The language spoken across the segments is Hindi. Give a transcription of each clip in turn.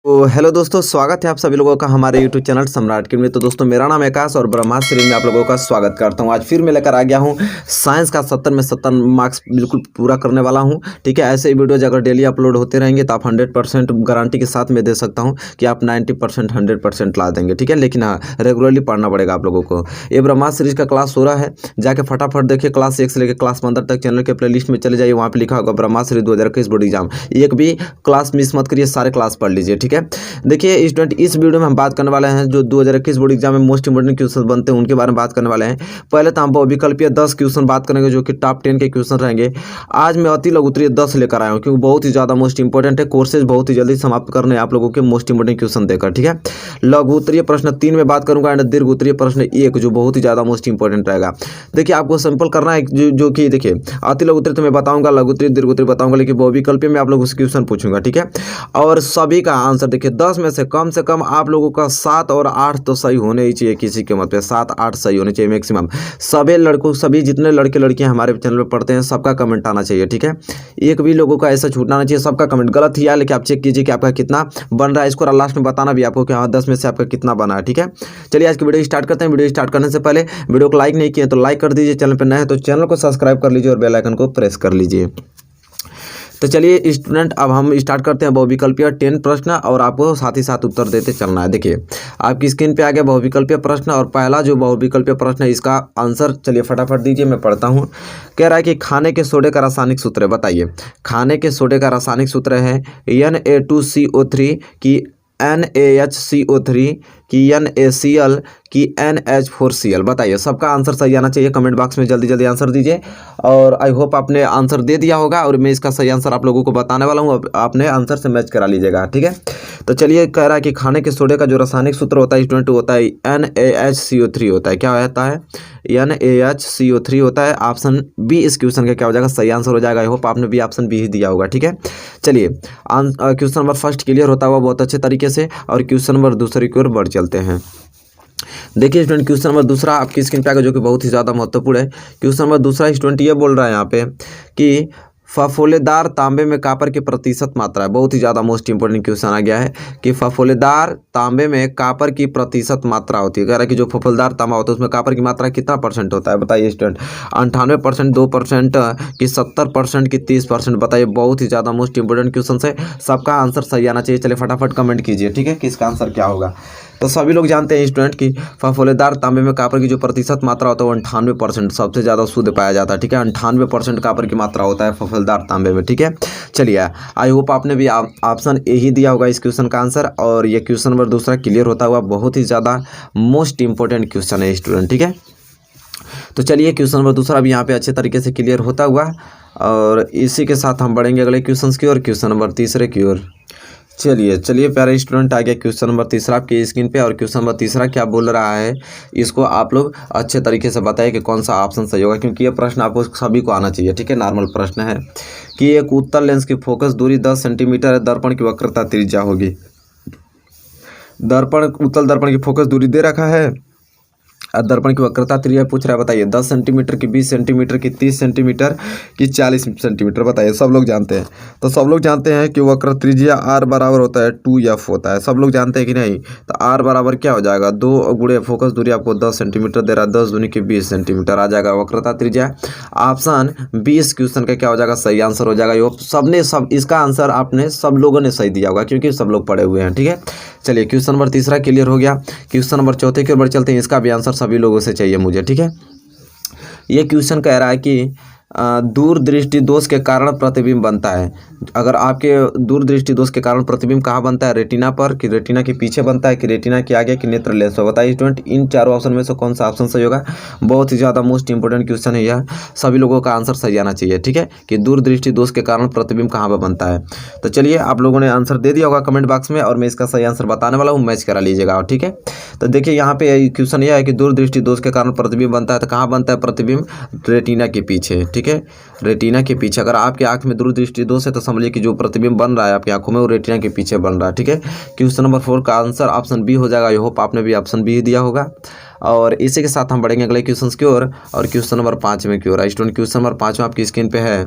तो हेलो दोस्तों, स्वागत है आप सभी लोगों का हमारे यूट्यूब चैनल सम्राट के में। तो दोस्तों, मेरा नाम है आकाश और ब्रह्मास्त्र सीरीज में आप लोगों का स्वागत करता हूं। आज फिर मैं लेकर आ गया हूं साइंस का 70 में 70 मार्क्स बिल्कुल पूरा करने वाला हूं। ठीक है, ऐसे ही वीडियोज अगर डेली अपलोड होते रहेंगे तो आप 100% गारंटी के साथ मैं दे सकता हूँ कि आप 90% 100% ला देंगे। ठीक है, लेकिन हाँ, रेगुलरली पढ़ना पड़ेगा आप लोगों को। ये ब्रह्मास्त्र सीरीज का क्लास हो रहा है, जाके फटाफट देखिए। क्लास 1 से लेकर क्लास 15 तक चैनल के प्लेलिस्ट में चले जाइए, वहाँ पर लिखा होगा ब्रह्मास्त्र सीरीज 2021 बोर्ड एग्जाम। एक भी क्लास मिस मत करिए, सारे क्लास पढ़ लीजिए। ठीक है, देखिए स्टूडेंट, इस वीडियो में हम बात करने वाले हैं जो 2021 बोर्ड एग्जाम में मोस्ट इंपोर्टेंट क्वेश्चन बनते हैं उनके बारे में बात करने वाले हैं। पहले तो हम बहुविकल्पीय 10 क्वेश्चन बात करेंगे जो कि टॉप 10 के क्वेश्चन रहेंगे। आज मैं अति लघु उत्तरीय 10 लेकर आया हूँ क्योंकि बहुत ही ज़्यादा मोस्ट इंपोर्टेंट है। कोर्सेज बहुत ही जल्दी समाप्त करने हैं आप लोगों के मोस्ट इंपोर्टेंट क्वेश्चन देकर। ठीक है, लघु उत्तरीय प्रश्न 3 में बात करूंगा एंड दीर्घ उत्तरीय प्रश्न 1 जो बहुत ही ज़्यादा मोस्ट इंपोर्टेंट रहेगा। देखिए, आपको सिंपल करना है जो कि देखिए, अति लघु उत्तरीय तो मैं बताऊंगा, लघु उत्तरीय दीर्घ उत्तरीय बताऊंगा, लेकिन बहुविकल्पीय में आप लोगों से क्वेश्चन पूछूंगा। ठीक है, और सभी का आंसर देखिए 10 में से कम आप लोगों का 7 और 8 तो सही होने ही चाहिए। किसी के मत पे 7-8 सही होने चाहिए मैक्सिमम। सभी लड़कों, सभी जितने लड़के लड़कियां हमारे चैनल पे पढ़ते हैं सबका कमेंट आना चाहिए। ठीक है, एक भी लोगों का ऐसा छूटना नहीं चाहिए। सबका कमेंट गलत ही आया लेकिन आप चेक कीजिए कि आपका कितना बन रहा है। इसको लास्ट में बताना भी आपको कि हाँ 10 में से आपका कितना बना है। ठीक है, चलिए आज की वीडियो स्टार्ट करते हैं। वीडियो स्टार्ट करने से पहले वीडियो को लाइक नहीं किए तो लाइक कर दीजिए, चैनल पर नए हैं तो चैनल को सब्सक्राइब कर लीजिए और बेल आइकन को प्रेस कर लीजिए। तो चलिए स्टूडेंट, अब हम स्टार्ट करते हैं बहुविकल्पीय 10 प्रश्न और आपको साथ ही साथ उत्तर देते चलना है। देखिए, आपकी स्क्रीन पे आ गया बहुविकल्पीय प्रश्न और पहला जो बहुविकल्पीय प्रश्न है इसका आंसर चलिए फटाफट दीजिए, मैं पढ़ता हूँ। कह रहा है कि खाने के सोडे का रासायनिक सूत्र है, बताइए। खाने के सोडे का रासायनिक सूत्र है Na2CO3 की NaHCO3 की NaCl की NH4Cl। बताइए, सबका आंसर सही आना चाहिए। कमेंट बॉक्स में जल्दी जल्दी आंसर दीजिए और आई होप आपने आंसर दे दिया होगा और मैं इसका सही आंसर आप लोगों को बताने वाला हूँ, आपने आंसर से मैच करा लीजिएगा। ठीक है, तो चलिए, कह रहा है कि खाने के सोडे का जो रासायनिक सूत्र होता है स्टूडेंट होता है NaHCO3 होता है। क्या होता है? NaHCO3 होता है। ऑप्शन बी इस क्वेश्चन का क्या हो जाएगा? सही आंसर हो जाएगा। आई होप आपने भी ऑप्शन बी ही दिया होगा। ठीक है, चलिए क्वेश्चन नंबर फर्स्ट क्लियर होता हुआ बहुत अच्छे तरीके से और क्वेश्चन नंबर दूसरे की ओर बढ़ चलते हैं। देखिए स्टूडेंट, क्वेश्चन नंबर दूसरा आपकी स्क्रीन पे आएगा जो कि बहुत ही ज़्यादा महत्वपूर्ण है। क्वेश्चन नंबर दूसरा स्टूडेंट ये बोल रहा है यहाँ पे कि फफोलेदार तांबे में कॉपर की प्रतिशत मात्रा है। बहुत ही ज़्यादा मोस्ट इंपोर्टेंट क्वेश्चन आ गया है कि फफोलेदार तांबे में कॉपर की प्रतिशत मात्रा होती है। कह रहा है कि जो फफोलेदार तांबा होता है उसमें कॉपर की मात्रा कितना परसेंट होता है? बताइए स्टूडेंट। 98%, 2% कि 70% की 30%? बताइए, बहुत ही ज़्यादा मोस्ट इंपोर्टेंट क्वेश्चन है। सबका आंसर सही आना चाहिए। चलिए फटाफट कमेंट कीजिए। ठीक है, कि इसका आंसर क्या होगा। तो सभी लोग जानते हैं स्टूडेंट कि फफोलेदार तांबे में कॉपर की जो प्रतिशत मात्रा होता है वो 98% सबसे ज़्यादा शुद्ध पाया जाता है। ठीक है, 98% कॉपर की मात्रा होता है फफोलेदार तांबे में। ठीक है, चलिए आई होप आपने भी ऑप्शन ए ही दिया होगा इस क्वेश्चन का आंसर और ये क्वेश्चन नंबर दूसरा क्लियर होता हुआ बहुत ही ज़्यादा मोस्ट इंपॉर्टेंट क्वेश्चन है स्टूडेंट। ठीक है, तो चलिए क्वेश्चन नंबर दूसरा भी यहाँ पे अच्छे तरीके से क्लियर होता हुआ और इसी के साथ हम बढ़ेंगे अगले क्वेश्चन की ओर, क्वेश्चन नंबर तीसरे की ओर। चलिए प्यारे स्टूडेंट, आ गया क्वेश्चन नंबर तीसरा आपकी स्क्रीन पे और क्वेश्चन नंबर तीसरा क्या बोल रहा है इसको आप लोग अच्छे तरीके से बताइए कि कौन सा ऑप्शन सही होगा, क्योंकि ये प्रश्न आपको सभी को आना चाहिए। ठीक है, नॉर्मल प्रश्न है कि एक उत्तल लेंस की फोकस दूरी 10 सेंटीमीटर है, दर्पण की वक्रता त्रिज्या होगी। उत्तल दर्पण की फोकस दूरी दे रखा है, दर्पण की वक्रता त्रिज्या पूछ रहा है। बताइए 10 सेंटीमीटर की 20 सेंटीमीटर की 30 सेंटीमीटर की 40 सेंटीमीटर? बताइए, सब लोग जानते हैं। तो सब लोग जानते हैं कि वक्र त्रिज्या r बराबर होता है 2f होता है। सब लोग जानते हैं कि नहीं? तो r बराबर क्या हो जाएगा? 2 गुणे फोकस दूरी आपको 10 सेंटीमीटर दे रहा है, 10 दूनी की 20 सेंटीमीटर आ जाएगा वक्रता त्रिज्या। ऑप्शन 20 क्वेश्चन का क्या हो जाएगा? सही आंसर हो जाएगा। ये सबने सब इसका आंसर आपने सब लोगों ने सही दिया होगा क्योंकि सब लोग पढ़े हुए हैं। ठीक है, चलिए क्वेश्चन नंबर तीसरा क्लियर हो गया। क्वेश्चन नंबर चौथे की ओर बढ़ चलते हैं। इसका भी आंसर सभी लोगों से चाहिए मुझे। ठीक है, ये क्वेश्चन कह रहा है कि दूरदृष्टि दोष के कारण प्रतिबिंब बनता है। अगर आपके दूरदृष्टि दोष के कारण प्रतिबिंब कहाँ बनता है? रेटिना पर कि रेटिना के पीछे बनता है कि रेटिना के आगे कि नेत्र लेंस पर? बताइए स्टूडेंट, इन चारों ऑप्शन में से कौन सा ऑप्शन सही होगा? बहुत ही ज़्यादा मोस्ट इंपोर्टेंट क्वेश्चन है यह, सभी लोगों का आंसर सही आना चाहिए। ठीक है, कि दूरदृष्टि दोष के कारण प्रतिबिंब कहाँ पर बनता है। तो चलिए, आप लोगों ने आंसर दे दिया होगा कमेंट बॉक्स में और मैं इसका सही आंसर बताने वाला हूँ, मैच करा लीजिएगा। ठीक है, तो देखिए यहाँ पे क्वेश्चन यह है कि दूरदृष्टि दोष के कारण प्रतिबिंब बनता है, तो कहाँ बनता है प्रतिबिंब? रेटिना के पीछे। ठीक है, रेटिना के पीछे। अगर आपकी आंख में दूरदृष्टि दोष है तो समझिए कि जो प्रतिबिंब बन रहा है आपकी आंखों में वो रेटिना के पीछे बन रहा है। ठीक है, क्वेश्चन नंबर 4 का आंसर ऑप्शन बी हो जाएगा। आई होप आपने भी ऑप्शन बी दिया होगा और इसी के साथ हम बढ़ेंगे अगले क्वेश्चन की ओर और क्वेश्चन नंबर 5 में की ओर। स्टूडेंट, क्वेश्चन नंबर 5 आपकी स्क्रीन पे है।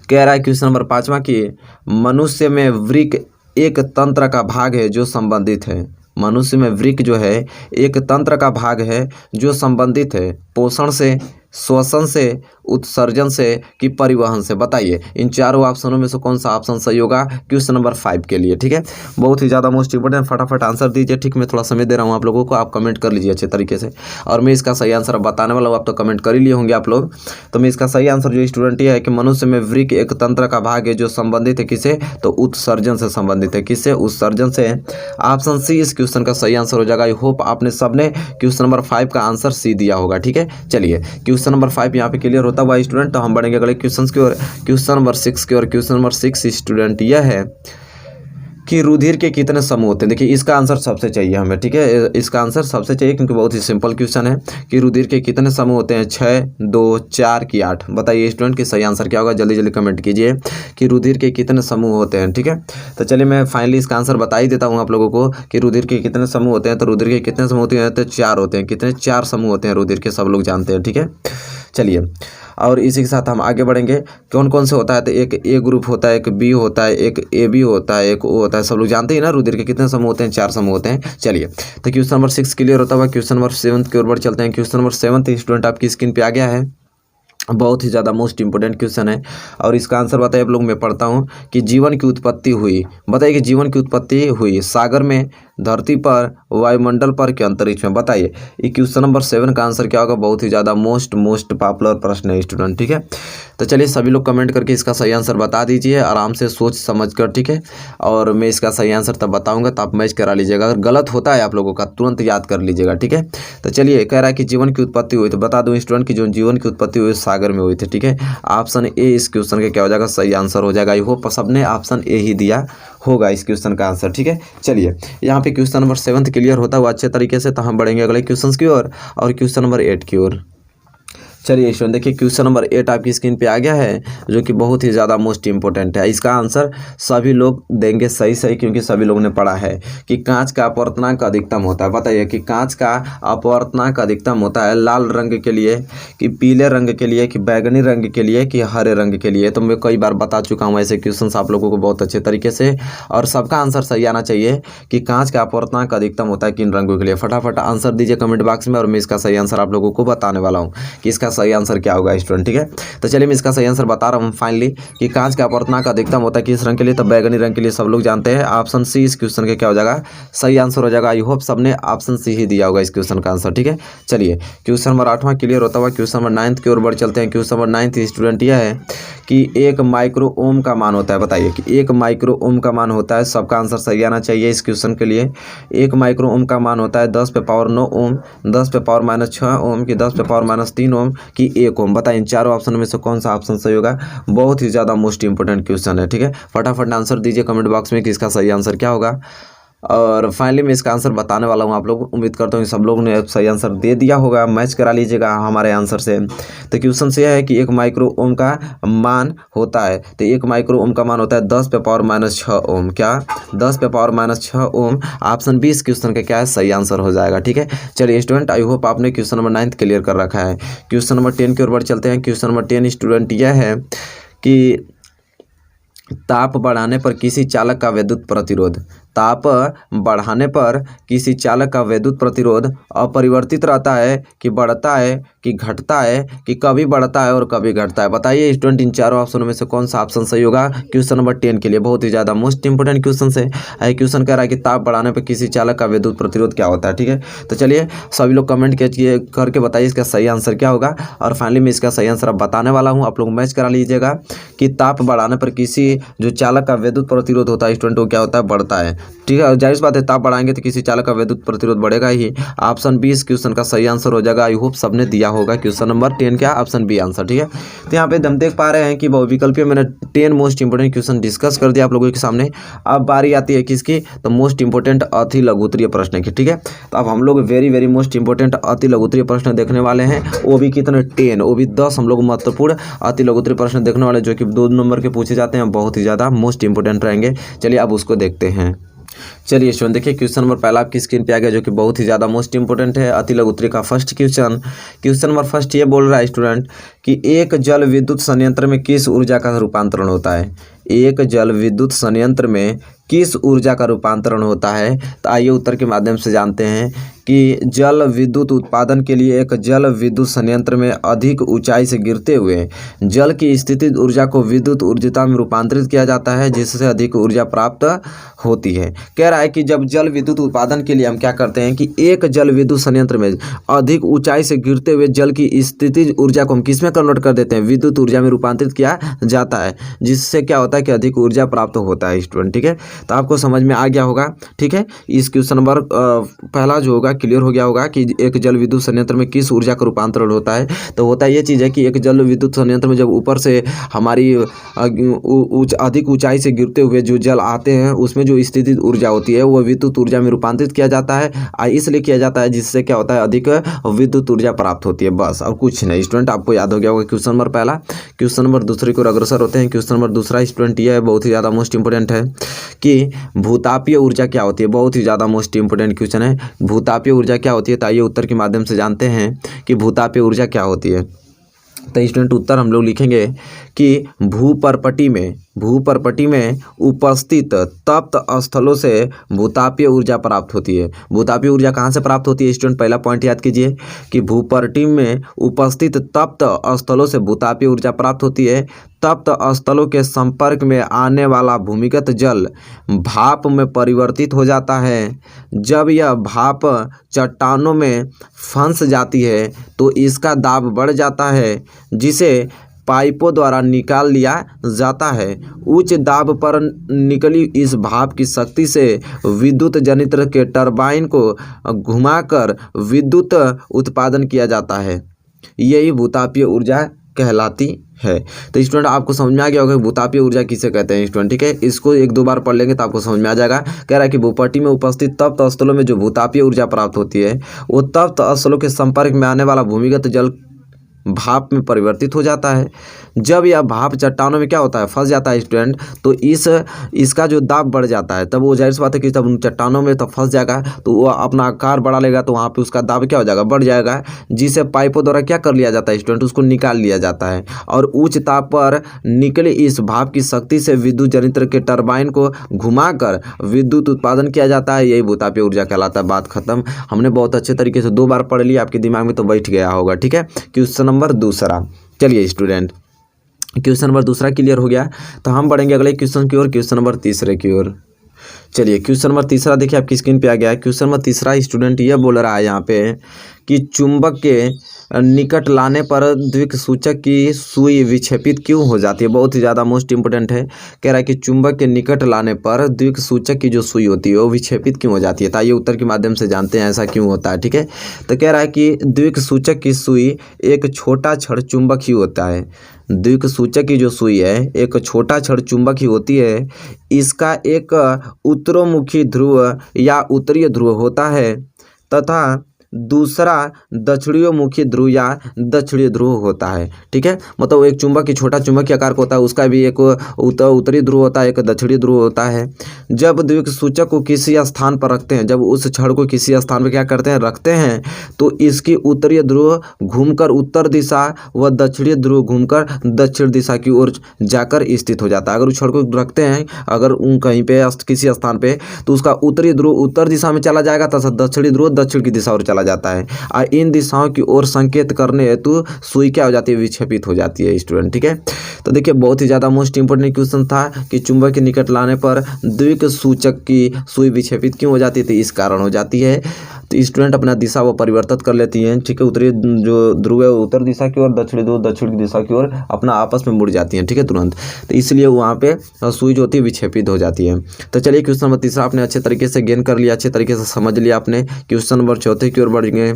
कह रहा है क्वेश्चन नंबर 5वां कि मनुष्य में वृक्क एक तंत्र का भाग है जो संबंधित है। मनुष्य में वृक्क जो है एक तंत्र का भाग है जो संबंधित है पोषण से, श्वसन से, उत्सर्जन से कि परिवहन से। बताइए इन चारों ऑप्शनों में से कौन सा ऑप्शन सही होगा क्वेश्चन नंबर 5 के लिए। ठीक है, बहुत ही ज़्यादा मोस्ट इंपोर्टेंट, फटाफट आंसर दीजिए। ठीक, मैं थोड़ा समय दे रहा हूँ आप लोगों को, आप कमेंट कर लीजिए अच्छे तरीके से और मैं इसका सही आंसर बताने वाला हूँ। आप तो कमेंट कर ही लिए होंगे आप लोग, तो मैं इसका सही आंसर जो स्टूडेंट ये है कि मनुष्य में वृक्क एक तंत्र का भाग है जो संबंधित है किसे, तो उत्सर्जन से संबंधित है। किससे, उत्सर्जन से। ऑप्शन सी इस क्वेश्चन का सही आंसर हो जाएगा। आई होप आपने सबने क्वेश्चन नंबर 5 का आंसर सी दिया होगा। ठीक है, चलिए क्वेश्चन नंबर 5 यहाँ पे क्लियर होता हुआ स्टूडेंट, तो हम बढ़ेंगे अगले क्वेश्चन की ओर, क्वेश्चन नंबर 6 की ओर। क्वेश्चन नंबर 6 स्टूडेंट यह है कि रुधिर के कितने समूह होते हैं। देखिए इसका आंसर सबसे चाहिए हमें। ठीक है, इसका आंसर सबसे चाहिए क्योंकि बहुत ही सिंपल क्वेश्चन है कि रुधिर के कितने समूह होते हैं, 6, 2, 4 की 8। बताइए स्टूडेंट की सही आंसर क्या होगा, जल्दी जल्दी कमेंट कीजिए कि रुधिर के कितने समूह होते हैं। ठीक है, तो चलिए मैं फाइनली इसका आंसर बता ही देता हूँ आप लोगों को कि रुधिर के कितने समूह होते हैं। तो रुधिर के कितने समूह होते हैं, तो 4 होते हैं। कितने, 4 समूह होते हैं रुधिर के, सब लोग जानते हैं। ठीक है, चलिए और इसी के साथ हम आगे बढ़ेंगे। कौन कौन से होता है, तो एक ए ग्रुप होता है, एक बी होता है, एक ए बी होता है, एक ओ होता है। सब लोग जानते हैं ना रुधिर के कितने समूह होते हैं, 4 समूह होते हैं। चलिए तो क्वेश्चन नंबर 6 क्लियर होता हुआ क्वेश्चन नंबर 7 की ओर बढ़ चलते हैं। क्वेश्चन नंबर 7 स्टूडेंट आपकी स्क्रीन पे आ गया है। बहुत ही ज़्यादा मोस्ट इंपोर्टेंट क्वेश्चन है और इसका आंसर बताइए आप लोग। मैं पढ़ता हूँ कि जीवन की उत्पत्ति हुई, बताइए कि जीवन की उत्पत्ति हुई सागर में, धरती पर, वायुमंडल पर कि अंतरिक्ष में। बताइए ये क्वेश्चन नंबर 7 का आंसर क्या होगा। बहुत ही ज़्यादा मोस्ट पॉपुलर प्रश्न है स्टूडेंट। ठीक है, तो चलिए सभी लोग कमेंट करके इसका सही आंसर बता दीजिए आराम से सोच समझ कर। ठीक है, और मैं इसका सही आंसर तब बताऊंगा तो आप मैच करा लीजिएगा। अगर गलत होता है आप लोगों का तुरंत याद कर लीजिएगा। ठीक है, तो चलिए कह रहा है कि जीवन की उत्पत्ति हुई, तो बता दूं स्टूडेंट की जो जीवन की उत्पत्ति हुई सागर में हुई थी। ठीक है, ऑप्शन ए इस क्वेश्चन का क्या हो जाएगा, सही आंसर हो जाएगा। आई होप सबने ऑप्शन ए ही दिया होगा इस क्वेश्चन का आंसर। ठीक है, चलिए यहाँ पे क्वेश्चन नंबर 7 क्लियर होता हुआ अच्छे तरीके से, तो हम बढ़ेंगे अगले क्वेश्चन की ओर और क्वेश्चन नंबर 8 की ओर। चलिए स्टूडेंट देखिए क्वेश्चन नंबर 8 आपकी स्क्रीन पे आ गया है जो कि बहुत ही ज़्यादा मोस्ट इंपॉर्टेंट है। इसका आंसर सभी लोग देंगे सही क्योंकि सभी लोगों ने पढ़ा है कि कांच का अपवर्तनांक अधिकतम होता है। बताइए कि कांच का अपवर्तनांक अधिकतम होता है लाल रंग के लिए कि पीले रंग के लिए कि बैगनी रंग के लिए कि हरे रंग के लिए। तो मैं कई बार बता चुका हूँ ऐसे क्वेश्चन आप लोगों को बहुत अच्छे तरीके से, और सबका आंसर सही आना चाहिए कि कांच का अपवर्तनांक अधिकतम होता है किन रंगों के लिए। फटाफट आंसर दीजिए कमेंट बॉक्स में और मैं इसका सही आंसर आप लोगों को बताने वाला हूँ कि इसका सही आंसर क्या होगा स्टूडेंट। ठीक है, तो चलिए मैं इसका सही आंसर बता रहा हूँ फाइनली कि कांच का अपवर्तनांक अधिकतम होता है किस रंग के लिए, तो बैगनी रंग के लिए। सब लोग जानते हैं ऑप्शन सी इस क्वेश्चन का क्या हो जाएगा, सही आंसर हो जाएगा। आई होप सबने ऑप्शन सी ही दिया होगा इस क्वेश्चन का आंसर। ठीक है, चलिए क्वेश्चन नंबर 8वां क्लियर होता हुआ क्वेश्चन नंबर 9 की ओर बढ़ चलते हैं। क्वेश्चन नंबर 9 स्टूडेंट यह है कि 1 माइक्रो ओम का मान होता है। बताइए कि 1 माइक्रो ओम का मान होता है, सबका आंसर सही आना चाहिए इस क्वेश्चन के लिए। 1 माइक्रो ओम का मान होता है 10 पे पावर 9 ओम, 10 पे पावर -6 ओम कि 10 पे पावर -3 ओम कि 1 ओम। बताइए इन चारों ऑप्शन में से कौन सा ऑप्शन सही होगा। बहुत ही ज़्यादा मोस्ट इंपोर्टेंट क्वेश्चन है। ठीक है, फटाफट आंसर दीजिए कमेंट बॉक्स में कि इसका सही आंसर क्या होगा, और फाइनली मैं इसका आंसर बताने वाला हूँ। आप लोग उम्मीद करता हूँ कि सब लोगों ने सही आंसर दे दिया होगा, मैच करा लीजिएगा हमारे आंसर से। तो क्वेश्चन से यह है कि 1 माइक्रो ओम का मान होता है, तो 1 माइक्रो ओम का मान होता है 10 पे पावर -6 ओम। क्या, 10 पे पावर -6 ओम। ऑप्शन बी इस क्वेश्चन का क्या है, सही आंसर हो जाएगा। ठीक है, चलिए स्टूडेंट आई होप आपने क्वेश्चन नंबर 9 क्लियर कर रखा है। क्वेश्चन नंबर 10 की ओर बढ़ चलते हैं। क्वेश्चन नंबर 10 स्टूडेंट यह है कि ताप बढ़ाने पर किसी चालक का विद्युत प्रतिरोध, ताप बढ़ाने पर किसी चालक का विद्युत प्रतिरोध अपरिवर्तित रहता है कि बढ़ता है कि घटता है कि कभी बढ़ता है और कभी घटता है। बताइए स्टूडेंट इन चारों ऑप्शनों में से कौन सा ऑप्शन सही होगा क्वेश्चन नंबर 10 के लिए। बहुत ही ज़्यादा मोस्ट इंपोर्टेंट क्वेश्चन है। क्वेश्चन कह रहा है कि ताप बढ़ाने पर किसी चालक का विद्युत प्रतिरोध क्या होता है। ठीक है, तो चलिए सभी लोग कमेंट करके बताइए इसका सही आंसर क्या होगा, और फाइनली मैं इसका सही आंसर अब बताने वाला हूँ। आप लोग मैच करा लीजिएगा कि ताप बढ़ाने पर किसी जो चालक का विद्युत प्रतिरोध होता है स्टूडेंट वो क्या होता है, बढ़ता है। ठीक है, जाहिर बात है ताप बढ़ाएंगे तो किसी चालक का विद्युत प्रतिरोध बढ़ेगा ही। ऑप्शन बी इस क्वेश्चन का सही आंसर हो जाएगा। आई होप सबने दिया होगा क्वेश्चन नंबर 10 क्या, ऑप्शन बी आंसर। ठीक है, तो यहाँ पे हम देख पा रहे हैं कि विकल्पीय मैंने 10 मोस्ट इंपोर्टेंट क्वेश्चन डिस्कस कर दिया आप लोगों के सामने। अब बारी आती है किसकी, तो मोस्ट इंपोर्टेंट अति लघुत्तरीय प्रश्न की। ठीक है, तो अब हम लोग वेरी मोस्ट इंपोर्टेंट अति लघुत्तरीय प्रश्न देखने वाले हैं, वो भी कितने 10, वो भी 10 हम लोग महत्वपूर्ण अति लघुत्तरीय प्रश्न देखने वाले जो कि 2 नंबर के पूछे जाते हैं, बहुत ही ज़्यादा मोस्ट इंपोर्टेंट रहेंगे। चलिए अब उसको देखते हैं। चलिए स्टूडेंट देखिए क्वेश्चन नंबर पहला आपकी स्क्रीन पे आ गया जो कि बहुत ही ज़्यादा मोस्ट इंपोर्टेंट है अति लघुत्तरीय का फर्स्ट क्वेश्चन नंबर फर्स्ट ये बोल रहा है स्टूडेंट कि एक जल विद्युत संयंत्र में किस ऊर्जा का रूपांतरण होता है। एक जल विद्युत संयंत्र में किस ऊर्जा का रूपांतरण होता है? तो आइए उत्तर के माध्यम से जानते हैं कि जल विद्युत उत्पादन के लिए एक जल विद्युत संयंत्र में अधिक ऊंचाई से गिरते हुए जल की स्थितिज ऊर्जा को विद्युत ऊर्जा में रूपांतरित किया जाता है, जिससे अधिक ऊर्जा प्राप्त होती है। कह रहा है कि जब जल विद्युत उत्पादन के लिए हम क्या करते हैं कि एक जल विद्युत संयंत्र में अधिक ऊंचाई से गिरते हुए जल की स्थितिज ऊर्जा को हम किस में कन्वर्ट कर देते हैं? विद्युत ऊर्जा में रूपांतरित किया जाता है, जिससे क्या होता है कि अधिक ऊर्जा प्राप्त होता है स्टूडेंट। ठीक है, तो आपको समझ में आ गया होगा। ठीक है, इस क्वेश्चन नंबर पहला जो होगा क्लियर हो गया होगा कि एक जल विद्युत संयंत्र में किस ऊर्जा का रूपांतरण होता है। तो होता ये चीज़ है कि एक जल विद्युत संयंत्र में जब ऊपर से हमारी अधिक ऊंचाई से गिरते हुए जो जल आते हैं उसमें जो स्थितिज ऊर्जा होती है वो विद्युत ऊर्जा में रूपांतरित किया जाता है, इसलिए किया जाता है जिससे क्या होता है अधिक विद्युत ऊर्जा प्राप्त होती है, बस और कुछ नहीं। स्टूडेंट आपको याद हो गया होगा क्वेश्चन नंबर पहला। क्वेश्चन नंबर दूसरे को अग्रसर होते हैं। क्वेश्चन नंबर दूसरा स्टूडेंट ये है, बहुत ही ज़्यादा मोस्ट इंपोर्टेंट है कि भूतापीय ऊर्जा क्या होती है। बहुत ही ज़्यादा मोस्ट इंपोर्टेंट क्वेश्चन है, भूतापीय ऊर्जा क्या होती है। तो आइए उत्तर के माध्यम से जानते हैं कि भूतापीय ऊर्जा क्या होती है। तो स्टूडेंट उत्तर हम लोग लिखेंगे कि भूपर्पटी में उपस्थित तप्त स्थलों से भूतापीय ऊर्जा प्राप्त होती है। भूतापीय ऊर्जा कहाँ से प्राप्त होती है स्टूडेंट? पहला पॉइंट याद कीजिए कि भूपर्पटी में उपस्थित तप्त स्थलों से भूतापीय ऊर्जा प्राप्त होती है। तप्त स्थलों के संपर्क में आने वाला भूमिगत जल भाप में परिवर्तित हो जाता है। जब यह भाप चट्टानों में फंस जाती है तो इसका दाब बढ़ जाता है, जिसे पाइपों द्वारा निकाल लिया जाता है। उच्च दाब पर निकली इस भाप की शक्ति से विद्युत जनित्र के टरबाइन को घुमाकर विद्युत उत्पादन किया जाता है। यही भूतापीय ऊर्जा कहलाती है। तो स्टूडेंट आपको समझ में आ गया होगा भूतापीय ऊर्जा किसे कहते हैं स्टूडेंट। ठीक है, इसको एक दो बार पढ़ लेंगे तो आपको समझ में आ जाएगा। कह रहा है कि भूपर्टी में उपस्थित तप्त स्थलों में जो भूतापीय ऊर्जा प्राप्त होती है वो तप्त स्थलों के संपर्क में आने वाला भूमिगत जल भाप में परिवर्तित हो जाता है। जब यह भाप चट्टानों में क्या होता है? फंस जाता है स्टूडेंट, तो इसका जो दाब बढ़ जाता है, तब वो जाहिर सी बात है कि तब उन चट्टानों में तब फंस जाएगा तो वो अपना आकार बढ़ा लेगा, तो वहाँ पे उसका दाब क्या हो जाएगा? बढ़ जाएगा, जिसे पाइपों द्वारा क्या कर लिया जाता है स्टूडेंट? उसको निकाल लिया जाता है और उच्च ताप पर निकले इस भाप की शक्ति से विद्युत जनित्र के टरबाइन को घुमाकर विद्युत उत्पादन किया जाता है। यही भूतापीय ऊर्जा कहलाता है। बात खत्म। हमने बहुत अच्छे तरीके से दो बार पढ़ लिया, आपके दिमाग में तो बैठ गया होगा। ठीक है, क्वेश्चन नंबर दूसरा। चलिए स्टूडेंट क्वेश्चन नंबर दूसरा क्लियर हो गया, तो हम बढ़ेंगे अगले क्वेश्चन की ओर, क्वेश्चन नंबर तीसरे की ओर। चलिए क्वेश्चन नंबर तीसरा देखिए आपकी स्क्रीन पे आ गया है। क्वेश्चन नंबर तीसरा स्टूडेंट ये बोल रहा है यहाँ पे कि चुंबक के निकट लाने पर द्विक सूचक की सुई विक्षेपित क्यों हो जाती है। बहुत ही ज़्यादा मोस्ट इंपोर्टेंट है। कह रहा है कि चुंबक के निकट लाने पर द्विक सूचक की जो सुई होती है वो विक्षेपित क्यों हो जाती है। तो आइए उत्तर के माध्यम से जानते हैं ऐसा क्यों होता है। ठीक है, तो कह रहा है कि द्विक सूचक की सुई एक छोटा छड़ चुंबक ही होता है। द्विक सूचक की जो सुई है एक छोटा छड़ चुंबक ही होती है। इसका एक उत्तरोमुखी ध्रुव या उत्तरीय ध्रुव होता है तथा दूसरा दक्षिणोमुखी ध्रुव या दक्षिणीय ध्रुव होता है। ठीक है, मतलब एक चुंबक की छोटा चुंबक के आकार का होता है, उसका भी एक उत्तरी ध्रुव होता है, एक दक्षिणी ध्रुव होता है। जब द्विक सूचक को किसी स्थान पर रखते हैं, जब उस छड़ को किसी स्थान पर क्या करते हैं? रखते हैं, तो इसकी उत्तरीय ध्रुव घूमकर उत्तर दिशा व दक्षिणी ध्रुव घूमकर दक्षिण दिशा की ओर जाकर स्थित हो जाता है। अगर उस छड़ को रखते हैं अगर कहीं पे किसी स्थान पे, तो उसका उत्तरी ध्रुव उत्तर दिशा में चला जाएगा तथा दक्षिणी ध्रुव दक्षिण की दिशा और जाता है। और इन दिशाओं की ओर संकेत करने हेतु सुई क्या हो जाती है? विक्षेपित हो जाती है स्टूडेंट। ठीक है, तो देखिए बहुत ही ज्यादा मोस्ट इंपोर्टेंट क्वेश्चन था कि चुंबक के निकट लाने पर द्विक सूचक की सुई विक्षेपित क्यों हो जाती है? तो इस कारण हो जाती है। तो स्टूडेंट अपना दिशा वो परिवर्तित कर लेती हैं। ठीक है, उत्तरी जो ध्रुव है उत्तर दिशा की ओर, दक्षिणी ध्रुव दक्षिण की दिशा की ओर अपना आपस में मुड़ जाती हैं। ठीक है, तुरंत, तो इसलिए वहाँ पे सुई जो होती है विक्षेपित हो जाती है। तो चलिए क्वेश्चन नंबर तीसरा आपने अच्छे तरीके से गेन कर लिया, अच्छे तरीके से समझ लिया आपने। क्वेश्चन नंबर चौथे की ओर बढ़ गए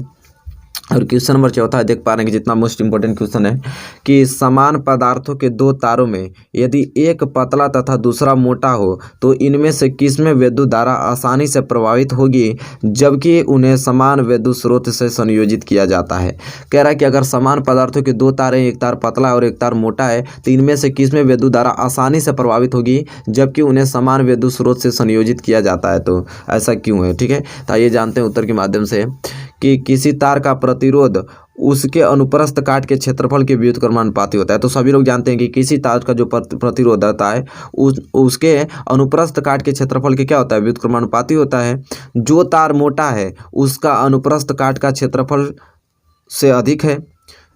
और क्वेश्चन नंबर चौथा देख पा रहे हैं कि जितना मोस्ट इंपोर्टेंट क्वेश्चन है कि समान पदार्थों के दो तारों में यदि एक पतला तथा दूसरा मोटा हो तो इनमें से किसमें विद्युत धारा आसानी से प्रभावित होगी जबकि उन्हें समान विद्युत स्रोत से संयोजित किया जाता है। कह रहा है कि अगर समान पदार्थों के दो तार हैं, एक तार पतला और एक तार मोटा है, तो इनमें से किसमें विद्युत धारा आसानी से प्रभावित होगी जबकि उन्हें समान विद्युत स्रोत से संयोजित किया जाता है। तो ऐसा क्यों है? ठीक है, तो आइए जानते हैं उत्तर के माध्यम से कि किसी तार का प्रतिरोध उसके अनुप्रस्थ काट के क्षेत्रफल के व्युत्क्रमानुपाती होता है। तो सभी लोग जानते हैं कि किसी तार का जो प्रतिरोधकता है उसके अनुप्रस्थ काट के क्षेत्रफल के क्या होता है, व्युत्क्रमानुपाती होता है। जो तार मोटा है उसका अनुप्रस्थ काट का क्षेत्रफल से अधिक है,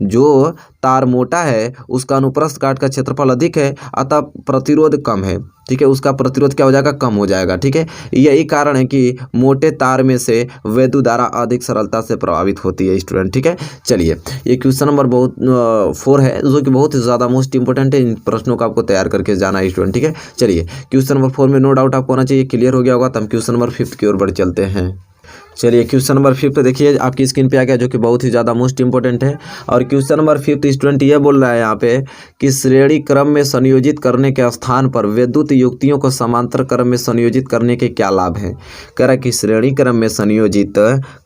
जो तार मोटा है उसका अनुप्रस्थ काट का क्षेत्रफल अधिक है, अतः प्रतिरोध कम है। ठीक है, उसका प्रतिरोध क्या हो जाएगा, कम हो जाएगा। ठीक है, यही कारण है कि मोटे तार में से वैद्युत धारा अधिक सरलता से प्रभावित होती है स्टूडेंट। ठीक है, चलिए ये क्वेश्चन नंबर 4 है जो कि बहुत ही ज़्यादा मोस्ट इंपॉर्टेंट है। इन प्रश्नों को आपको तैयार करके जाना है स्टूडेंट। ठीक है, चलिए क्वेश्चन नंबर 4 में नो डाउट आपको होना चाहिए, क्लियर हो गया होगा। तो हम क्वेश्चन नंबर 5 की ओर बढ़ चलते हैं। चलिए क्वेश्चन नंबर 5 देखिए आपकी स्क्रीन पे आ गया, जो कि बहुत ही ज़्यादा मोस्ट इंपॉर्टेंट है। और क्वेश्चन नंबर 5 स्टूडेंट ये बोल रहा है यहाँ पे कि श्रेणी क्रम में संयोजित करने के स्थान पर विद्युत युक्तियों को समांतर क्रम में संयोजित करने के क्या लाभ हैं। कह रहा है कि श्रेणी क्रम में संयोजित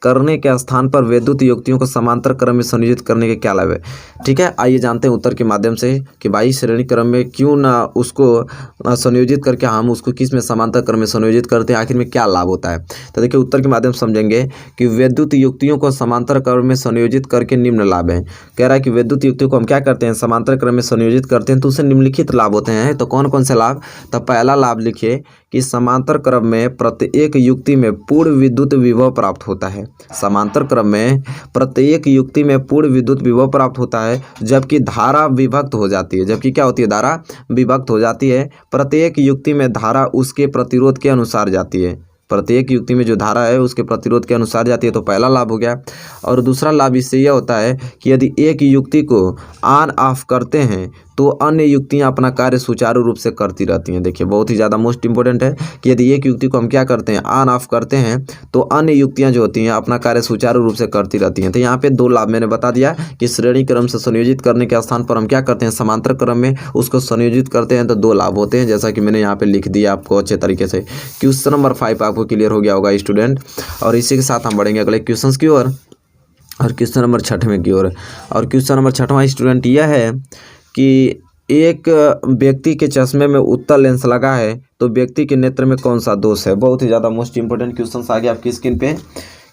करने के स्थान पर विद्युत युक्तियों को समांतर क्रम में संयोजित करने के क्या लाभ है। ठीक है, आइए जानते हैं उत्तर के माध्यम से कि भाई श्रेणी क्रम में क्यों ना उसको संयोजित करके हम उसको किस में समांतर क्रम में संयोजित करते हैं, आखिर में क्या लाभ होता है। तो देखिए उत्तर के माध्यम से समझेंगे कि विद्युत युक्तियों को समांतर क्रम में संयोजित करके निम्न लाभ हैं। कह रहा है कि विद्युत युक्तियों को हम क्या करते हैं, समांतर क्रम में संयोजित करते हैं तो उससे निम्नलिखित लाभ होते हैं। तो कौन कौन से लाभ, तो पहला लाभ लिखिए कि समांतर क्रम में प्रत्येक युक्ति में पूर्ण विद्युत विभव प्राप्त होता है। समांतर क्रम में प्रत्येक युक्ति में पूर्ण विद्युत विभव प्राप्त होता है, जबकि धारा विभक्त हो जाती है। जबकि क्या होती है, धारा विभक्त हो जाती है। प्रत्येक युक्ति में धारा उसके प्रतिरोध के अनुसार जाती है। प्रत्येक युक्ति में जो धारा है उसके प्रतिरोध के अनुसार जाती है। तो पहला लाभ हो गया। और दूसरा लाभ इससे यह होता है कि यदि एक युक्ति को ऑन ऑफ करते हैं तो अन्य युक्तियां अपना कार्य सुचारू रूप से करती रहती हैं। देखिए बहुत ही ज़्यादा मोस्ट इंपॉर्टेंट है कि यदि एक युक्ति को हम क्या करते हैं, ऑन ऑफ करते हैं, तो अन्य युक्तियां जो होती हैं अपना कार्य सुचारू रूप से करती रहती हैं। तो यहाँ पे 2 लाभ मैंने बता दिया कि श्रेणी क्रम से संयोजित करने के स्थान पर हम क्या करते हैं, समांतर क्रम में उसको संयोजित करते हैं। तो 2 लाभ होते हैं, जैसा कि मैंने यहाँ पे लिख दिया आपको अच्छे तरीके से। क्वेश्चन नंबर 5 आपको क्लियर हो गया होगा स्टूडेंट। और इसी के साथ हम बढ़ेंगे अगले क्वेश्चन की ओर, और क्वेश्चन नंबर 6वें की ओर। और क्वेश्चन नंबर 6वां स्टूडेंट यह है कि एक व्यक्ति के चश्मे में उत्तल लेंस लगा है तो व्यक्ति के नेत्र में कौन सा दोष है। बहुत ही ज़्यादा मोस्ट इंपॉर्टेंट क्वेश्चन आ गया आपकी स्क्रीन पे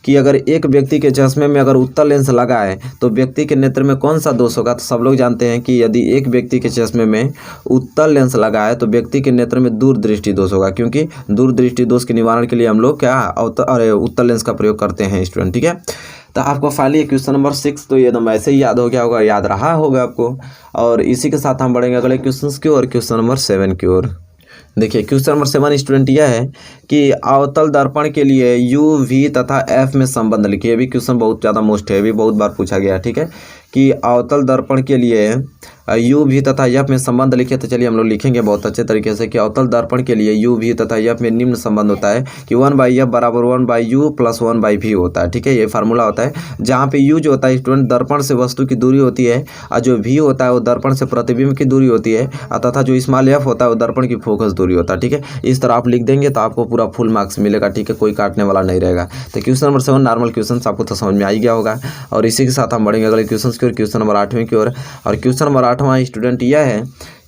कि अगर एक व्यक्ति के चश्मे में अगर उत्तल लेंस लगा है तो व्यक्ति के नेत्र में कौन सा दोष होगा। तो सब लोग जानते हैं कि यदि एक व्यक्ति के चश्मे में उत्तल लेंस लगा है तो व्यक्ति के नेत्र में दूरदृष्टि दोष होगा, क्योंकि दूरदृष्टि दोष के निवारण के लिए हम लोग क्या उत्तल लेंस का प्रयोग करते हैं स्टूडेंट। ठीक है, तो आपको फाइनली क्वेश्चन नंबर 6 तो एकदम ऐसे ही याद हो गया होगा, याद रहा होगा आपको। और इसी के साथ हम बढ़ेंगे अगले क्वेश्चन की ओर, क्वेश्चन नंबर 7 की ओर। देखिए क्वेश्चन नंबर 7 स्टूडेंट यह है कि अवतल दर्पण के लिए यू वी तथा एफ में संबंध लिखिए। ये भी क्वेश्चन बहुत ज़्यादा मोस्ट है, भी बहुत बार पूछा गया है। ठीक है, कि अवतल दर्पण के लिए यू भी तथा एफ में संबंध लिखे। तो चलिए हम लोग लिखेंगे बहुत अच्छे तरीके से कि अवतल दर्पण के लिए यू भी तथा एफ में निम्न संबंध होता है कि 1/f बराबर 1/u प्लस 1/v होता है। ठीक है, ये फार्मूला होता है जहाँ पे u जो होता है स्टूडेंट दर्पण से वस्तु की दूरी होती है, और जो v होता है वो दर्पण से प्रतिबिंब की दूरी होती है, तथा जो स्मॉल f होता है वो दर्पण की फोकस दूरी होता है। ठीक है, इस तरह आप लिख देंगे तो आपको पूरा फुल मार्क्स मिलेगा। ठीक है, कोई काटने वाला नहीं रहेगा। तो क्वेश्चन नंबर 7 नॉर्मल क्वेश्चन आपको तो समझ में आ ही गया होगा। और इसी के साथ हम बढ़ेंगे अगले क्वेश्चन की ओर, क्वेश्चन नंबर 8वें की ओर। और क्वेश्चन नंबर 8वां स्टूडेंट यह है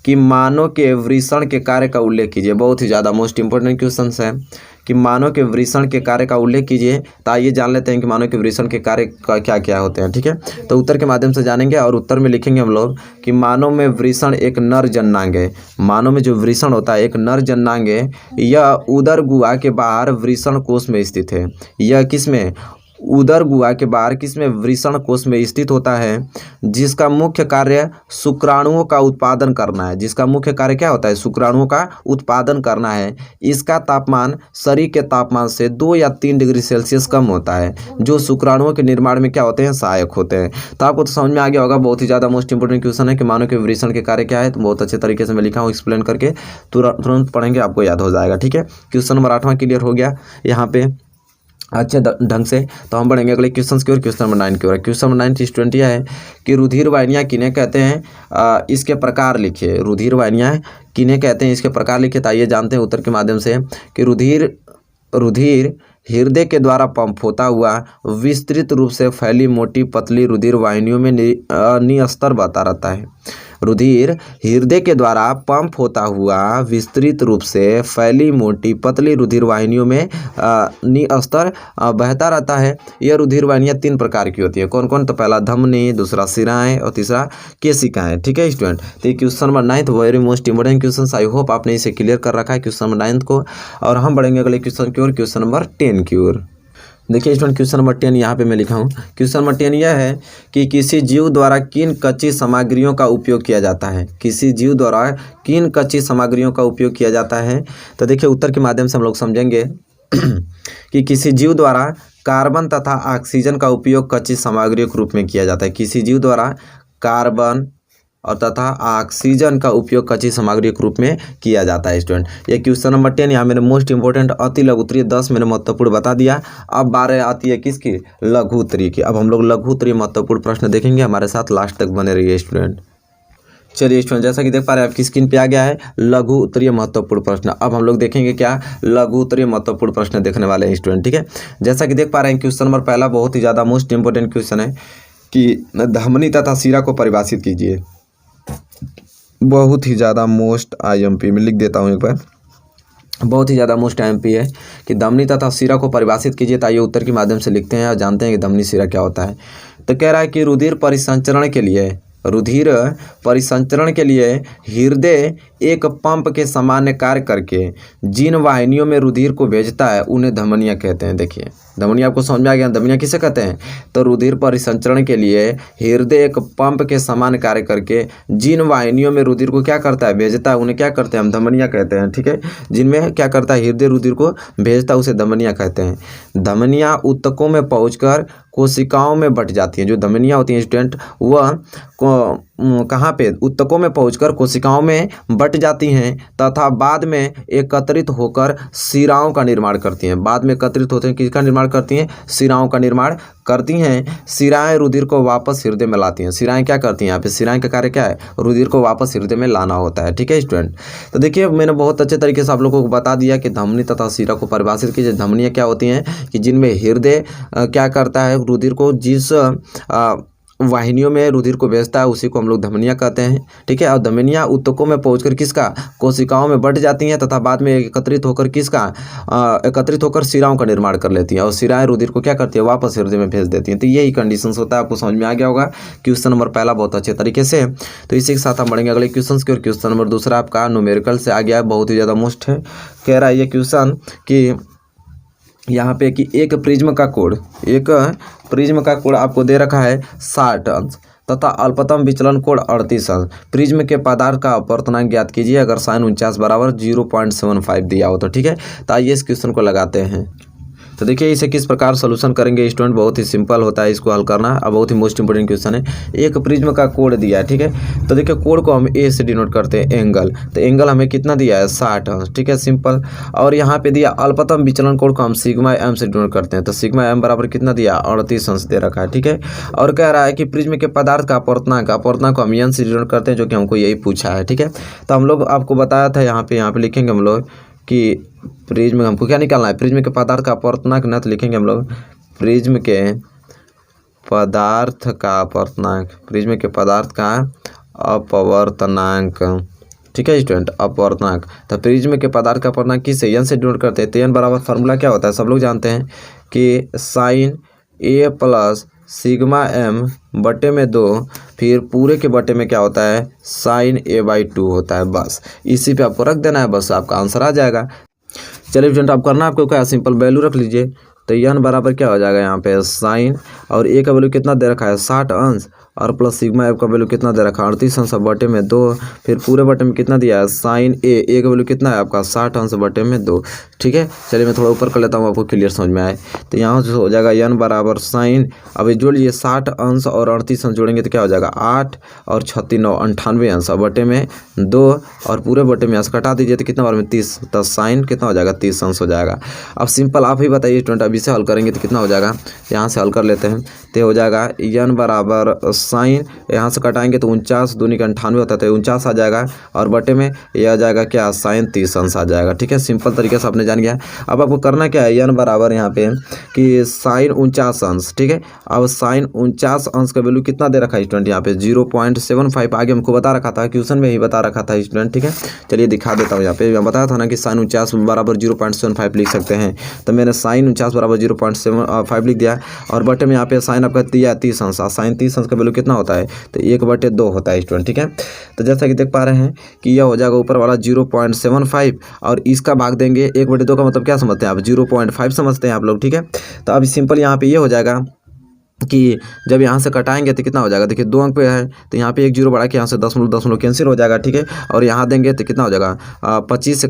कि मानव के वृषण के कार्य का उल्लेख कीजिए। बहुत ही ज़्यादा मोस्ट इंपॉर्टेंट क्वेश्चन है कि मानव के वृषण के कार्य का उल्लेख कीजिए। तो आइए जान लेते हैं कि मानव के वृषण के कार्य का क्या क्या होते हैं। ठीक है, तो उत्तर के माध्यम से जानेंगे। और उत्तर में लिखेंगे हम लोग कि मानव में वृषण एक नर जननांग है। मानव में जो वृषण होता है एक नर जननांग है। यह उदर गुहा के बाहर वृषण कोश में स्थित है। यह किस में, उदर गुहा के बाहर किसमें, वृषण कोश में स्थित होता है, जिसका मुख्य कार्य शुक्राणुओं का उत्पादन करना है। जिसका मुख्य कार्य क्या होता है, शुक्राणुओं का उत्पादन करना है। इसका तापमान शरीर के तापमान से 2 या 3 डिग्री सेल्सियस कम होता है, जो शुक्राणुओं के निर्माण में क्या होते हैं, सहायक होते हैं। तो आपको तो समझ में आ गया होगा। बहुत ही ज़्यादा मोस्ट इंपोर्टेंट क्वेश्चन है कि मानव के वृषण के कार्य क्या है। तो बहुत अच्छे तरीके से मैं लिखा हूँ, एक्सप्लेन करके तुरंत पढ़ेंगे आपको याद हो जाएगा। ठीक है, क्वेश्चन नंबर 8वां क्लियर हो गया यहाँ पे अच्छे ढंग से। तो हम बढ़ेंगे अगले क्वेश्चन की ओर, क्वेश्चन नंबर 9 की ओर। क्वेश्चन नंबर 9 स्टूडेंट यह है कि रुधिर वाहिनियाँ किन्हें कहते हैं, इसके प्रकार लिखिए। रुधिर वाहिनियाँ किन्हें कहते हैं, इसके प्रकार लिखिए। तो आइए जानते हैं उत्तर के माध्यम से कि रुधिर हृदय के द्वारा पंप होता हुआ विस्तृत रूप से फैली मोटी पतली रुधिर वाहिनियों में निस्तर बहता रहता है। रुधिर हृदय के द्वारा पंप होता हुआ विस्तृत रूप से फैली मोटी पतली रुधिर वाहिनियों में निस्तर बहता रहता है। यह रुधिर वाहिनियाँ 3 प्रकार की होती है। कौन कौन? तो पहला धमनी, दूसरा शिराएं और तीसरा केशिकाएं। ठीक है स्टूडेंट, तो ये question number 9 very most important question. I hope आपने इसे क्लियर कर रखा है क्वेश्चन नंबर 9 को। और हम बढ़ेंगे अगले क्वेश्चन की ओर, क्वेश्चन नंबर 10 की ओर। देखिए स्टूडेंट, क्वेश्चन नंबर 10 यहाँ पे मैं लिखा हूँ। क्वेश्चन नंबर 10 यह है कि किसी जीव द्वारा किन कच्ची सामग्रियों का उपयोग किया जाता है। किसी जीव द्वारा किन कच्ची सामग्रियों का उपयोग किया जाता है। तो देखिए उत्तर के माध्यम से हम लोग समझेंगे कि किसी जीव द्वारा कार्बन तथा ऑक्सीजन का उपयोग कच्ची सामग्रियों के रूप में किया जाता है। किसी जीव द्वारा कार्बन और तथा ऑक्सीजन का उपयोग कच्ची सामग्री के रूप में किया जाता है। स्टूडेंट, ये क्वेश्चन नंबर 10 यहाँ मैंने मोस्ट इंपोर्टेंट अति लघु उत्तरीय 10 मैंने महत्वपूर्ण बता दिया। अब 12 आती है किसकी? लघु उत्तरीय की। अब हम लोग लघु उत्तरीय महत्वपूर्ण प्रश्न देखेंगे, हमारे साथ लास्ट तक बने रहिए स्टूडेंट। चलिए स्टूडेंट, जैसा कि देख पा रहे हैं आपकी स्क्रीन पे आ गया है लघु उत्तरीय महत्वपूर्ण प्रश्न। अब हम लोग देखेंगे क्या लघु उत्तरीय महत्वपूर्ण प्रश्न देखने वाले हैं स्टूडेंट। ठीक है, जैसा कि देख पा रहे हैं क्वेश्चन नंबर पहला बहुत ही ज़्यादा मोस्ट इंपोर्टेंट क्वेश्चन है कि धमनी तथा शिरा को परिभाषित कीजिए। बहुत ही ज़्यादा मोस्ट IMP में लिख देता हूँ एक बार, बहुत ही ज़्यादा मोस्ट IMP है कि धमनी तथा शिरा को परिभाषित कीजिए। तो आइए उत्तर के माध्यम से लिखते हैं और जानते हैं कि धमनी शिरा क्या होता है। तो कह रहा है कि रुधिर परिसंचरण के लिए हृदय एक पंप के सामान्य कार्य करके जिन वाहिनियों में रुधिर को भेजता है उन्हें धमनियाँ कहते हैं। देखिए धमनियाँ आपको समझ में आ गया, धमनियाँ किसे कहते हैं? तो रुधिर परिसंचरण के लिए हृदय एक पंप के समान कार्य करके जिन वाहिनियों में रुधिर को क्या करता है? भेजता है, उन्हें क्या करते हैं? हम धमनियाँ कहते हैं। ठीक है, जिनमें क्या करता है? हृदय रुधिर को भेजता है, उसे धमनियाँ कहते हैं। धमनियाँ ऊतकों में पहुँचकर कोशिकाओं में बट जाती हैं। जो धमनियाँ होती हैं स्टूडेंट वह कहाँ पे? ऊतकों में पहुंचकर कोशिकाओं में बट जाती हैं तथा बाद में एकत्रित होकर शिराओं का निर्माण करती हैं। बाद में एकत्रित होते हैं, किसका निर्माण करती हैं? शिराओं का निर्माण करती हैं। शिराएं रुधिर को वापस हृदय में लाती हैं। शिराएं क्या करती हैं? यहाँ पे शिराएं का कार्य क्या है? रुधिर को वापस हृदय में लाना होता है। ठीक है स्टूडेंट, तो देखिए मैंने बहुत अच्छे तरीके से आप लोगों को बता दिया कि धमनी तथा शिरा को परिभाषित कीजिए। धमनियाँ क्या होती हैं कि जिनमें हृदय क्या करता है? रुधिर को जिस वाहिनियों में रुधिर को भेजता है उसी को हम लोग धमनियाँ कहते हैं। ठीक है, और धमनियाँ ऊतकों में पहुंचकर किसका? कोशिकाओं में बट जाती हैं तथा बाद में एकत्रित होकर किसका? एकत्रित होकर शिराओं का निर्माण कर लेती हैं और शिराएं रुधिर को क्या करती है? वापस हृदय में भेज देती हैं। तो यही कंडीशंस होता है, आपको समझ में आ गया होगा क्वेश्चन नंबर पहला बहुत अच्छे तरीके से। तो इसी के साथ हम बढ़ेंगे अगले क्वेश्चन की। और क्वेश्चन नंबर दूसरा आपका न्यूमेरिकल से आ गया है, बहुत ही ज़्यादा मोस्ट है। कह रहा है ये क्वेश्चन कि यहाँ पे कि एक प्रिज्म का कोण आपको दे रखा है 60 अंश तथा अल्पतम विचलन कोण 38 अंश। प्रिज्म के पदार्थ का अपवर्तनांक ज्ञात कीजिए अगर साइन 49 बराबर 0.75 दिया हो तो। ठीक है, तो आइए इस क्वेश्चन को लगाते हैं। तो देखिए इसे किस प्रकार सोल्यूशन करेंगे स्टूडेंट, बहुत ही सिंपल होता है इसको हल करना। अब बहुत ही मोस्ट इंपोर्टेंट क्वेश्चन है। एक प्रिज्म का कोण दिया है। ठीक है, तो देखिए कोण को हम ए से डिनोट करते हैं एंगल। तो एंगल हमें कितना दिया है? 60 अंश। ठीक है, सिंपल। और यहाँ पे दिया अल्पतम विचलन कोण को हम सिग्मा एम से डिनोट करते हैं। तो सिग्मा एम बराबर कितना दिया? 38 अंश दे रखा है। ठीक है, और कह रहा है कि प्रिज्म के पदार्थ का अपवर्तनांक को हम एन से डिनोट करते हैं, जो कि हमको यही पूछा है। ठीक है, तो हम लोग आपको बताया था यहाँ पे लिखेंगे हम लोग कि प्रिज्म में हमको क्या निकालना है? प्रिज्म के पदार्थ का अपवर्तनांक। न तो लिखेंगे हम लोग प्रिज्म के पदार्थ का अपवर्तनांक, प्रिज्म के पदार्थ का अपवर्तनांक। ठीक है स्टूडेंट, अपवर्तनांक। तो प्रिज्म के पदार्थ का अपवर्तनांक किससे? एन से डिनोट करते हैं। तो एन बराबर फार्मूला क्या होता है? सब लोग जानते हैं कि साइन ए प्लस सिग्मा एम बटे में 2 फिर पूरे के बटे में क्या होता है? साइन a/2 होता है। बस इसी पे आपको रख देना है, बस आपका आंसर आ जाएगा। चलिए स्टूडेंट, आप करना आपको क्या? सिंपल वैल्यू रख लीजिए। तो एन बराबर क्या हो जाएगा यहाँ पे? साइन और ए का वैल्यू कितना दे रखा है? 60 अंश और प्लस सिग्मा एफ का वैल्यू कितना दे रखा है? 38 अंश बटे में 2 फिर पूरे बटे में कितना दिया है? साइन ए का वैल्यू कितना है आपका? 60 अंश बटे में 2। ठीक है, चलिए मैं थोड़ा ऊपर कर लेता हूँ, आपको क्लियर समझ में आए। तो यहाँ से हो जाएगा एन बराबर साइन, अब जोड़ लीजिए 60 अंश और 38 अंश जोड़ेंगे तो क्या हो जाएगा? 8 और 36 9 98 अंश बटे में 2 और पूरे बटे में अंश कटा दीजिए तो कितना बार में 30। तो साइन कितना हो जाएगा? 30 अंश हो जाएगा। अब सिंपल आप ही बताइए स्टूडेंट, अब इसे हल करेंगे तो कितना हो जाएगा? यहाँ से हल कर लेते हैं। तो हो जाएगा एन बराबर साइन, यहाँ से कटाएंगे तो 49 दूनी का 98 होता है, तो 49 आ जाएगा और बटे में यह आ जाएगा क्या? साइन 30 अंश आ जाएगा। ठीक है, सिंपल तरीके से आपने जान गया। अब आपको करना क्या है? एन बराबर यहाँ पे कि साइन 49 ठीक है। अब साइन 49 का वैल्यू कितना दे रखा है स्टूडेंट, यहाँ पे 0.75 आगे हमको बता रखा था, क्वेश्चन में ही बता रखा था स्टूडेंट, ठीक है। चलिए दिखा देता हूँ, यहाँ पे मैं बताया था ना कि साइन 49 बराबर 0.75 लिख सकते हैं, तो मैंने साइन 49 बराबर 0.75 लिख दिया। और बटे में यहाँ पे साइन आपका दिया 30 अंश, साइन 30 अंश का वैल्यू कितना होता है, तो 1/2 होता है स्टूडेंट, ठीक है। तो जैसा कि देख पा रहे हैं कि यह हो जाएगा ऊपर वाला 0.75 और इसका भाग देंगे 1/2 का मतलब क्या समझते हैं आप, 0.5 समझते हैं आप लोग, ठीक है। तो अभी सिंपल यहाँ पे ये हो जाएगा कि जब यहाँ से कटाएंगे तो कितना हो जाएगा, देखिए 2 अंक पे है तो यहाँ पे 1 जीरो बढ़ा के यहाँ से 10 कैंसिल हो जाएगा, ठीक है। और यहाँ देंगे तो कितना हो जाएगा 50 से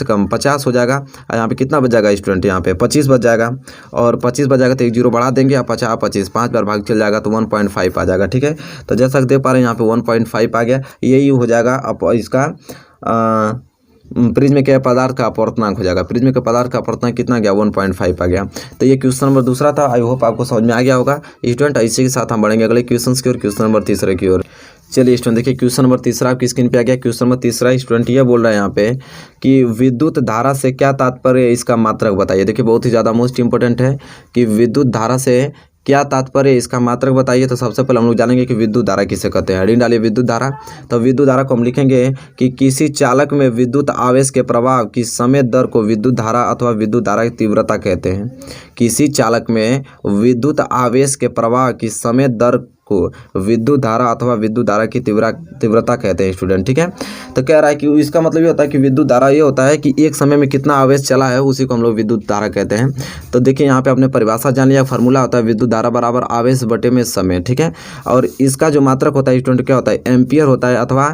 कम 50 हो जाएगा। यहाँ पे कितना बच जाएगा स्टूडेंट, यहाँ पे 25 बच जाएगा। और 25 बच जाएगा तो 1 जीरो बढ़ा देंगे, 25 5 बार भाग चल जाएगा तो 1.5 आ जाएगा, ठीक है। तो जैसा कि देख पा रहे हैं यहाँ पे 1.5 आ गया, यही हो जाएगा अब इसका प्रिज्म के पदार्थ का अपवर्तनांक हो जाएगा। प्रिज्म के पदार्थ का अपवर्तनांक कितना गया, 1.5 आ गया। तो ये क्वेश्चन नंबर दूसरा था। आई होप आपको समझ में आ गया होगा स्टूडेंट। इसी के साथ हम बढ़ेंगे अगले क्वेश्चन की ओर, क्वेश्चन नंबर तीसरे की ओर। चलिए स्टूडेंट देखिए क्वेश्चन नंबर तीसरा आपकी स्क्रीन पे आ गया। क्वेश्चन नंबर तीसरा स्टूडेंट ये बोल रहा है यहाँ पे कि विद्युत धारा से क्या तात्पर्य, इसका मात्रक बताइए। देखिए बहुत ही ज़्यादा मोस्ट इंपॉर्टेंट है कि विद्युत धारा से क्या तात्पर्य, इसका मात्रक बताइए। तो सबसे पहले हम लोग जानेंगे कि विद्युत धारा किसे कहते हैं। हेडिंग डालिए विद्युत धारा। तो विद्युत धारा को हम लिखेंगे कि किसी चालक में विद्युत आवेश के प्रवाह की समय दर को विद्युत धारा अथवा विद्युत धारा की तीव्रता कहते हैं। किसी चालक में विद्युत आवेश के प्रवाह की समय दर को विद्युत धारा अथवा विद्युत धारा की तीव्रता कहते हैं स्टूडेंट, ठीक है। तो कह रहा है कि इसका मतलब ये होता है कि विद्युत धारा ये होता है कि एक समय में कितना आवेश चला है, उसी को हम लोग विद्युत धारा कहते हैं। तो देखिए यहाँ पे आपने परिभाषा जान लिया, फार्मूला होता है विद्युत धारा बराबर आवेश बटे में समय, ठीक है। और इसका जो मात्रक होता है स्टूडेंट क्या होता है, एम्पियर होता है अथवा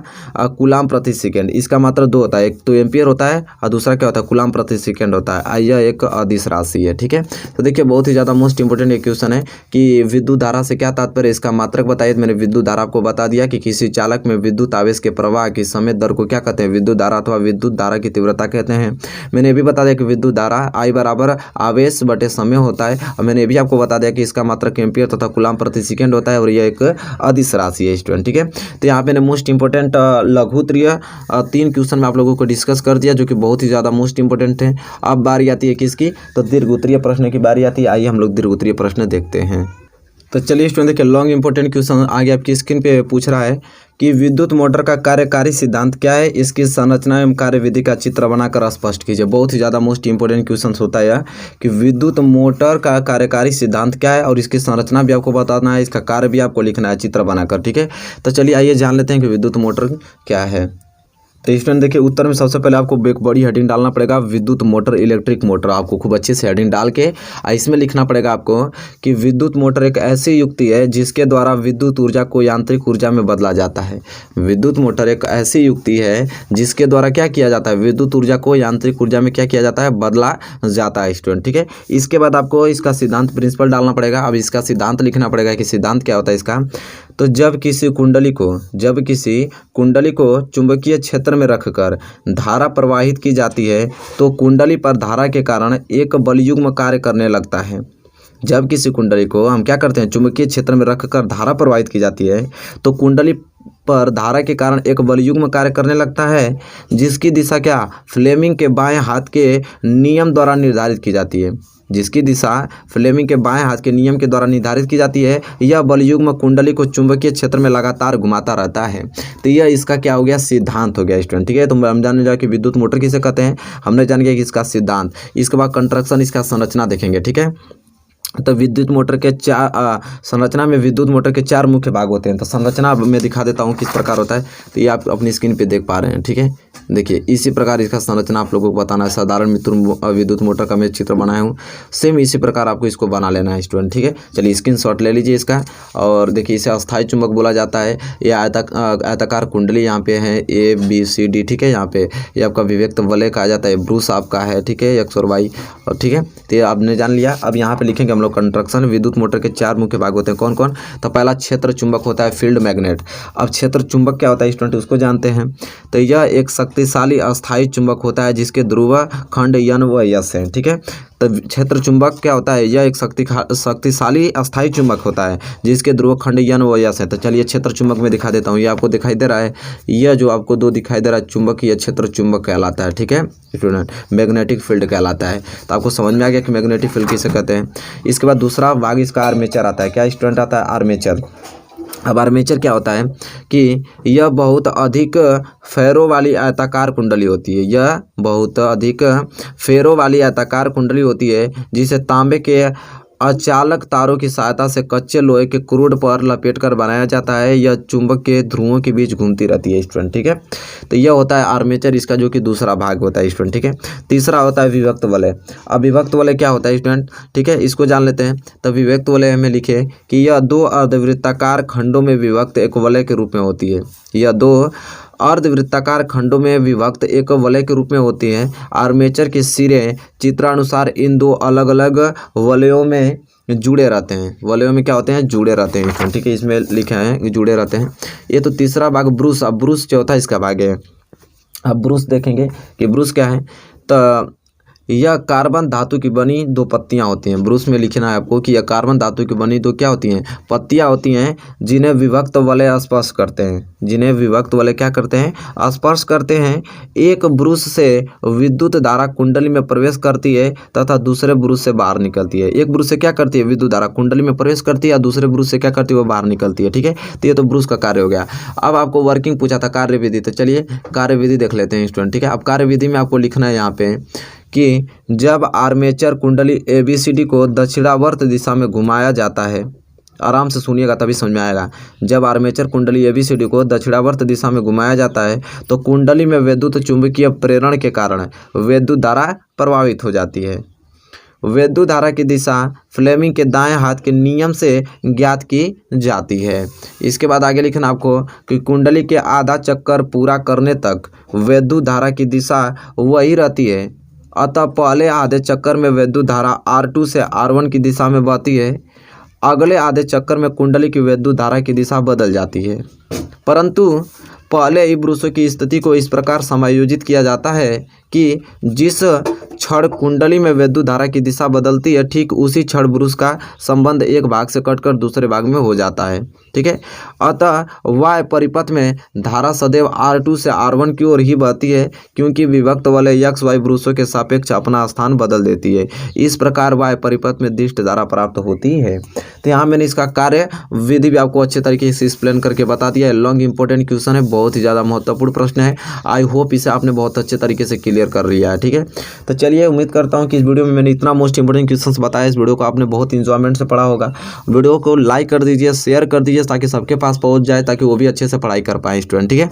कूलाम प्रति सेकेंड। इसका मात्रक 2 होता है, एक तो एम्पियर होता है और दूसरा क्या होता है, कूलाम प्रति सेकेंड होता है। यह एक अदिश राशि है, ठीक है। तो देखिए बहुत ही ज़्यादा मोस्ट इंपोर्टेंट एक क्वेश्चन है कि विद्युत धारा से क्या तात्पर्य, इसका मात्रक बताइए। मैंने विद्युत धारा आपको बता दिया कि किसी चालक में विद्युत आवेश के प्रवाह की समय दर को क्या कहते हैं, विद्युत धारा अथवा विद्युत धारा की तीव्रता कहते हैं। मैंने ये भी बता दिया कि विद्युत धारा I बराबर आवेश बटे समय होता है। और मैंने ये भी आपको बता दिया कि इसका मात्रक एम्पियर तथा कूलाम प्रति सेकंड होता है और यह एक अदिश राशि है स्टूडेंट, ठीक है। तो यहाँ पे मोस्ट इंपोर्टेंट लघुत्तरीय 3 क्वेश्चन में आप लोगों को डिस्कस कर दिया जो कि बहुत ही ज़्यादा मोस्ट इंपोर्टेंट है। अब बारी आती है किसकी, तो दीर्घ-उत्तरीय प्रश्न की बारी आती है। आइए हम लोग दीर्घ-उत्तरीय प्रश्न देखते हैं। तो चलिए स्टूडेंट देखिए लॉन्ग इंपॉर्टेंट क्वेश्चन आगे आपकी स्क्रीन पे पूछ रहा है कि विद्युत मोटर का कार्यकारी सिद्धांत क्या है, इसकी संरचना एवं कार्यविधि का चित्र बनाकर स्पष्ट कीजिए। बहुत ही ज़्यादा मोस्ट इंपॉर्टेंट क्वेश्चन होता है यह कि विद्युत मोटर का कार्यकारी सिद्धांत क्या है और इसकी संरचना भी आपको बताना है, इसका कार्य भी आपको लिखना है चित्र बनाकर, ठीक है। तो चलिए आइए जान लेते हैं कि विद्युत मोटर क्या है। तो स्टूडेंट देखिए उत्तर में सबसे पहले आपको एक बड़ी हेडिंग डालना पड़ेगा, विद्युत मोटर इलेक्ट्रिक मोटर। आपको खूब अच्छे से हेडिंग डाल के इसमें लिखना पड़ेगा आपको कि विद्युत मोटर एक ऐसी युक्ति है जिसके द्वारा विद्युत ऊर्जा को यांत्रिक ऊर्जा में बदला जाता है। विद्युत मोटर एक ऐसी युक्ति है जिसके द्वारा क्या किया जाता है, विद्युत ऊर्जा को यांत्रिक ऊर्जा में क्या किया जाता है, बदला जाता है स्टूडेंट, ठीक है। इसके बाद आपको इसका सिद्धांत प्रिंसिपल डालना पड़ेगा। अब इसका सिद्धांत लिखना पड़ेगा कि सिद्धांत क्या होता है इसका। तो जब किसी कुंडली को चुंबकीय क्षेत्र में रखकर धारा प्रवाहित की जाती है तो कुंडली पर धारा के कारण एक बलयुग्म कार्य करने लगता है। जब किसी कुंडली को हम क्या करते हैं, चुंबकीय क्षेत्र में रखकर धारा प्रवाहित की जाती है तो कुंडली पर धारा के कारण एक बलयुग्म कार्य करने लगता है जिसकी दिशा क्या, फ्लेमिंग के बाएं हाथ के नियम द्वारा निर्धारित की जाती है। जिसकी दिशा फ्लेमिंग के बाएं हाथ के नियम के द्वारा निर्धारित की जाती है। यह बलयुग्म कुंडली को चुंबकीय क्षेत्र में लगातार घुमाता रहता है। तो यह इसका क्या हो गया, सिद्धांत हो गया स्टूडेंट, ठीक है। तो हम जान लिया कि विद्युत मोटर किसे कहते हैं, हमने जान गया कि इसका सिद्धांत। इसके बाद कंस्ट्रक्शन, इसका संरचना देखेंगे, ठीक है। तो विद्युत मोटर के संरचना में विद्युत मोटर के 4 मुख्य भाग होते हैं। तो संरचना मैं दिखा देता हूँ किस प्रकार होता है। तो ये आप अपनी स्क्रीन पे देख पा रहे हैं, ठीक है। देखिए इसी प्रकार इसका संरचना आप लोगों को बताना है। साधारण विद्युत मोटर का मैं चित्र बनाया हूँ, सेम इसी प्रकार आपको इसको बना लेना है स्टूडेंट, ठीक है। चलिए स्क्रीनशॉट ले लीजिए इसका। और देखिए इसे अस्थायी चुंबक बोला जाता है। ये आयताकार कुंडली यहाँ पे है ABCD, ठीक है। यहाँ पे ये आपका विभक्त वलय कहा जाता है, ब्रूस आपका है, ठीक है, X और Y, और ठीक है। तो ये आपने जान लिया। अब यहाँ पे लिखेंगे हम लोग कंस्ट्रक्शन। विद्युत मोटर के 4 मुख्य भाग होते हैं, कौन कौन। तो पहला क्षेत्र चुंबक होता है, फील्ड मैग्नेट। अब क्षेत्र चुंबक क्या होता है स्टूडेंट, उसको जानते हैं। तो यह एक शक्तिशाली अस्थायी चुंबक होता है जिसके ध्रुव खंड N व S हैं, ठीक है। तो क्षेत्र चुंबक क्या होता है, यह एक शक्तिशाली अस्थायी चुंबक होता है जिसके ध्रुव खंड यन व यस है। तो चलिए क्षेत्र चुंबक में दिखा देता हूँ। ये आपको दिखाई दे रहा है, यह जो आपको दो दिखाई दे रहा है चुंबक, यह क्षेत्र चुंबक कहलाता है। ठीक है स्टूडेंट, मैग्नेटिक फील्ड कहलाता है। तो आपको समझ में आ गया कि मैग्नेटिक फील्ड किसे कहते हैं। इसके बाद दूसरा भाग इसका आर्मेचर आता है। क्या स्टूडेंट आता है, आर्मेचर। अब आर्मेचर क्या होता है कि यह बहुत अधिक फेरो वाली आयताकार कुंडली होती है। यह बहुत अधिक फेरो वाली आयताकार कुंडली होती है जिसे तांबे के अचालक तारों की सहायता से कच्चे लोहे के क्रूड पर लपेटकर बनाया जाता है। यह चुंबक के ध्रुवों के बीच घूमती रहती है स्टूडेंट। ठीक है, तो यह होता है आर्मेचर, इसका जो कि दूसरा भाग होता है स्टूडेंट। ठीक है, तीसरा होता है विभक्त वलय। अब विभक्त वलय क्या होता है स्टूडेंट, ठीक है, इसको जान लेते हैं। तो विभक्त वलय में लिखे कि यह दो अर्धवृत्ताकार खंडों में विभक्त एक वलय के रूप में होती है। यह दो अर्धवृत्ताकार खंडों में विभक्त एक वलय के रूप में होती है। आर्मेचर के सिरे चित्रानुसार इन दो अलग अलग वलयों में जुड़े रहते हैं। वलयों में क्या होते हैं, जुड़े रहते हैं। ठीक है, इसमें लिखे हैं जुड़े रहते हैं। ये तो तीसरा भाग ब्रूस। अब ब्रूस चौथा इसका भाग है। अब ब्रूस देखेंगे कि ब्रूस क्या है। तो यह कार्बन धातु की बनी दो पत्तियां होती हैं। ब्रूस में लिखना है आपको कि यह कार्बन धातु की बनी दो क्या होती हैं, पत्तियां होती हैं जिन्हें विभक्त वलय स्पर्श करते हैं। जिन्हें विभक्त वलय क्या करते हैं, स्पर्श करते हैं। एक ब्रूस से विद्युत धारा कुंडली में प्रवेश करती है तथा दूसरे ब्रूस से बाहर निकलती है। एक ब्रूस से क्या करती है, विद्युत धारा कुंडली में प्रवेश करती है, दूसरे ब्रूस से क्या करती है, वो बाहर निकलती है। ठीक है, तो ये तो ब्रूस का कार्य हो गया। अब आपको वर्किंग पूछा था, कार्यविधि। तो चलिए कार्यविधि देख लेते हैं स्टूडेंट। ठीक है, अब कार्यविधि में आपको लिखना है यहाँ पे कि जब आर्मेचर कुंडली ABCD को दक्षिणावर्त दिशा में घुमाया जाता है, आराम से सुनिएगा तभी समझ में आएगा। जब आर्मेचर कुंडली ABCD को दक्षिणावर्त दिशा में घुमाया जाता है तो कुंडली में विद्युत चुंबकीय प्रेरण के कारण विद्युत धारा प्रभावित हो जाती है। विद्युत धारा की दिशा फ्लेमिंग के दाएं हाथ के नियम से ज्ञात की जाती है। इसके बाद आगे लिखना आपको कि कुंडली के आधा चक्कर पूरा करने तक विद्युत धारा की दिशा वही रहती है। अतः पहले आधे चक्कर में विद्युत धारा R2 से R1 की दिशा में बहती है। अगले आधे चक्कर में कुंडली की विद्युत धारा की दिशा बदल जाती है। परंतु पहले ही ब्रूसों की स्थिति को इस प्रकार समायोजित किया जाता है कि जिस क्षण कुंडली में विद्युत धारा की दिशा बदलती है, ठीक उसी क्षण ब्रूस का संबंध एक भाग से कटकर दूसरे भाग में हो जाता है। ठीक है, अतः वाय परिपथ में धारा सदैव R2 से R1 की ओर ही बहती है क्योंकि विभक्त वलय XY ब्रूसों के सापेक्ष अपना स्थान बदल देती है। इस प्रकार वाय परिपथ में दिष्ट धारा प्राप्त होती है। तो यहाँ मैंने इसका कार्य विधि भी आपको अच्छे तरीके से एक्सप्लेन करके बता दिया है। लॉन्ग इंपॉर्टेंट क्वेश्चन है, बहुत ही ज़्यादा महत्वपूर्ण प्रश्न है। आई होप इसे आपने बहुत अच्छे तरीके से क्लियर कर लिया है। ठीक है, तो चलिए उम्मीद करता हूँ कि इस वीडियो में मैंने इतना मोस्ट इंपॉर्टेंट क्वेश्चंस बताया, इस वीडियो को आपने बहुत इंजॉयमेंट से पढ़ा होगा। वीडियो को लाइक कर दीजिए, शेयर कर दीजिए ताकि सबके पास पहुँच जाए, ताकि वो भी अच्छे से पढ़ाई कर पाए स्टूडेंट। ठीक है,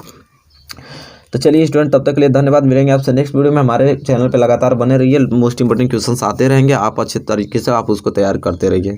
तो चलिए स्टूडेंट, तब तक के लिए धन्यवाद। मिलेंगे आपसे नेक्स्ट वीडियो में। हमारे चैनल पर लगातार बने रहिए, मोस्ट इंपॉर्टेंट क्वेश्चंस आते रहेंगे। आप अच्छे तरीके से आप उसको तैयार करते रहिए।